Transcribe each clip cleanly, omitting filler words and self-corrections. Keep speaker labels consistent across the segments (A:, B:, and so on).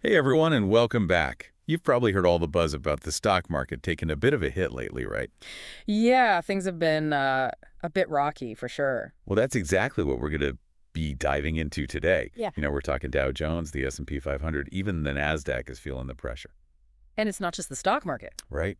A: Hey everyone, and welcome back. You've probably heard all the buzz about the stock market taking a bit of a hit lately, right?
B: Yeah, things have been a bit rocky for sure.
A: Well, that's exactly what we're going to be diving into today.
B: Yeah.
A: We're talking Dow Jones, the S&P 500, even the Nasdaq is feeling the pressure,
B: And it's not just the stock market.
A: right?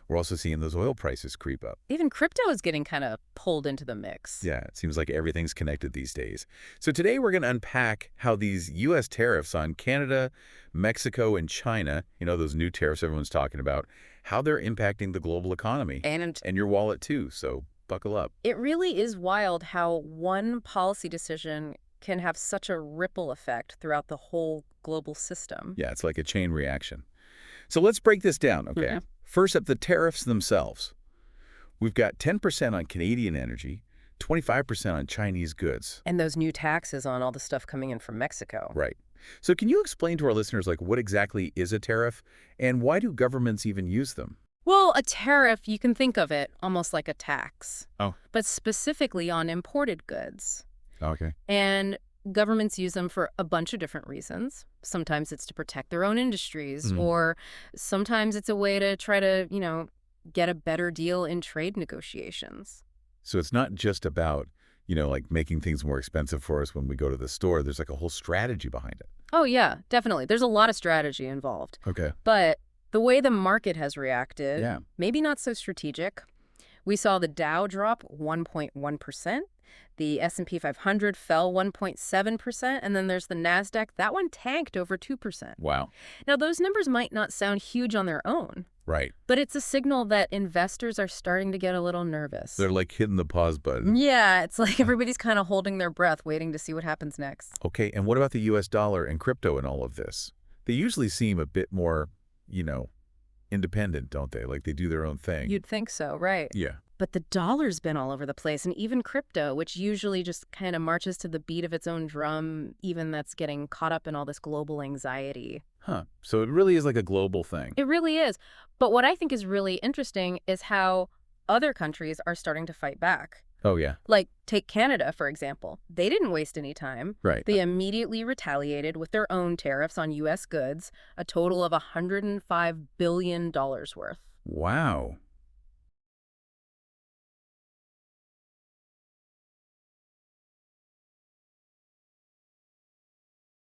A: We're also seeing those oil prices creep up.
B: Even crypto is getting kind of pulled into the mix.
A: Yeah, it seems like everything's connected these days. So today we're going to unpack how these U.S. tariffs on Canada, Mexico, and China, those new tariffs everyone's talking about, how they're impacting the global economy
B: And
A: and your wallet too. So buckle up.
B: it really is wild how one policy decision can have such a ripple effect throughout the whole global system.
A: Yeah, it's like a chain reaction. So let's break this down, okay?
B: Mhm.
A: First up, the tariffs themselves. We've got 10% on Canadian energy, 25% on Chinese goods.
B: And those new taxes on all the stuff coming in from Mexico.
A: Right. So can you explain to our listeners, like, what exactly is a tariff and why do governments even use them?
B: Well, a tariff, you can think of it almost like a tax,
A: Oh,
B: but specifically on imported goods.
A: okay.
B: And governments use them for a bunch of different reasons. Sometimes it's to protect their own industries,
A: Mhm.
B: or sometimes it's a way to try to, get a better deal in trade negotiations.
A: So it's not just about, like making things more expensive for us when we go to the store. There's like a whole strategy behind it.
B: Oh, yeah, definitely. There's a lot of strategy involved.
A: Okay.
B: But the way the market has reacted,
A: Yeah.
B: maybe not so strategic. We saw the Dow drop 1.1%. The S&P 500 fell 1.7%, and then there's the Nasdaq. That one tanked over 2%.
A: Wow.
B: Now, those numbers might not sound huge on their own,
A: Right.
B: but it's a signal that investors are starting to get a little nervous.
A: They're like hitting the pause button.
B: Yeah, it's like everybody's kind of holding their breath, waiting to see what happens next.
A: Okay, and what about the US dollar and crypto and all of this? They usually seem a bit more, you know, independent, don't they? Like they do their own thing.
B: You'd think so, right?
A: Yeah.
B: But the dollar's been all over the place, and even crypto, which usually just kind of marches to the beat of its own drum, even that's getting caught up in all this global anxiety.
A: Huh. So it really is like a global thing.
B: It really is. But what I think is really interesting is how other countries are starting to fight back.
A: Oh, yeah.
B: Like, take Canada, for example. They didn't waste any time.
A: Right.
B: They immediately retaliated with their own tariffs on U.S. goods, a total of $105 billion worth.
A: Wow.